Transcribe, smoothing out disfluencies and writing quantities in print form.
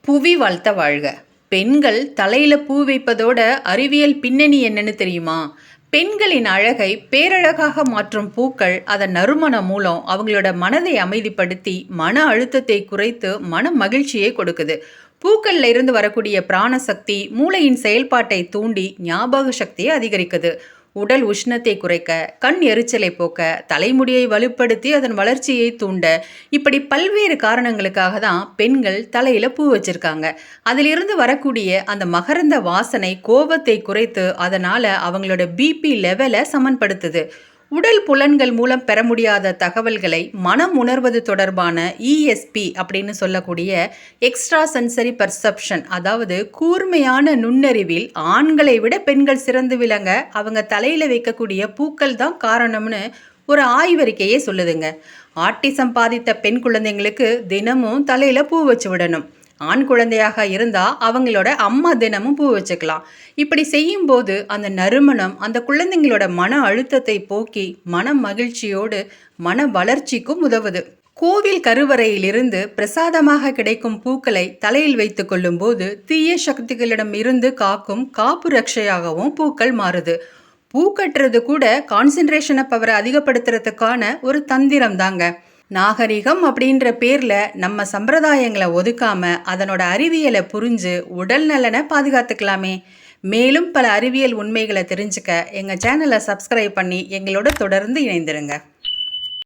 புவி வாழ்த்த வாழ்க. பெண்கள் தலையில பூ வைப்பதோட அறிவியல் பின்னணி என்னன்னு தெரியுமா? பெண்களின் அழகை பேரழகாக மாற்றும் பூக்கள் அதன் நறுமணம் மூலம் அவங்களோட மனதை அமைதிப்படுத்தி மன அழுத்தத்தை குறைத்து மன மகிழ்ச்சியை கொடுக்குது. பூக்கள்ல இருந்து வரக்கூடிய பிராணசக்தி மூளையின் செயல்பாட்டை தூண்டி ஞாபக சக்தியை அதிகரிக்குது. உடல் உஷ்ணத்தை குறைக்க, கண் எரிச்சலை போக்க, தலைமுடியை வலுப்படுத்தி அதன் வளர்ச்சியை தூண்ட, இப்படி பல்வேறு காரணங்களுக்காக தான் பெண்கள் தலையில பூ வச்சிருக்காங்க. அதிலிருந்து வரக்கூடிய அந்த மகரந்த வாசனை கோபத்தை குறைத்து அதனால அவங்களோட பிபி லெவலை சமன்படுத்துது. உடல் புலன்கள் மூலம் பெற முடியாத தகவல்களை மனம் உணர்வது தொடர்பான இஎஸ்பி அப்படின்னு சொல்லக்கூடிய எக்ஸ்ட்ரா சென்சரி பர்செப்ஷன், அதாவது கூர்மையான நுண்ணறிவில் ஆண்களை விட பெண்கள் சிறந்து விளங்க அவங்க தலையில் வைக்கக்கூடிய பூக்கள் தான் காரணம்னு ஒரு ஆய்வறிக்கையே சொல்லுதுங்க. ஆட்டிசம் பாதித்த பெண் குழந்தைங்களுக்கு தினமும் தலையில் பூ வச்சு விடணும். ஆண் குழந்தையாக இருந்தால் அவங்களோட அம்மா தினமும் பூ வச்சுக்கலாம். இப்படி செய்யும்போது அந்த நறுமணம் அந்த குழந்தைங்களோட மன அழுத்தத்தை போக்கி மன மகிழ்ச்சியோடு மன வளர்ச்சிக்கும் உதவுது. கோவில் கருவறையிலிருந்து பிரசாதமாக கிடைக்கும் பூக்களை தலையில் வைத்து கொள்ளும் போது தீய சக்திகளிடம் இருந்து காக்கும் காப்பு ரட்சையாகவும் பூக்கள் மாறுது. பூ கட்டுறது கூட கான்சென்ட்ரேஷனை பவரை அதிகப்படுத்துறதுக்கான ஒரு தந்திரம் தாங்க. நாகரிகம் அப்படின்ற பேர்ல நம்ம சம்பிரதாயங்களை ஒதுக்காம அதனோட அறிவியலை புரிஞ்சு உடல் நலனை பாதுகாத்துக்கலாமே. மேலும் பல அறிவியல் உண்மைகளை தெரிஞ்சுக்க எங்க சேனலை சப்ஸ்கிரைப் பண்ணி எங்களோட தொடர்ந்து இணைந்திருங்க.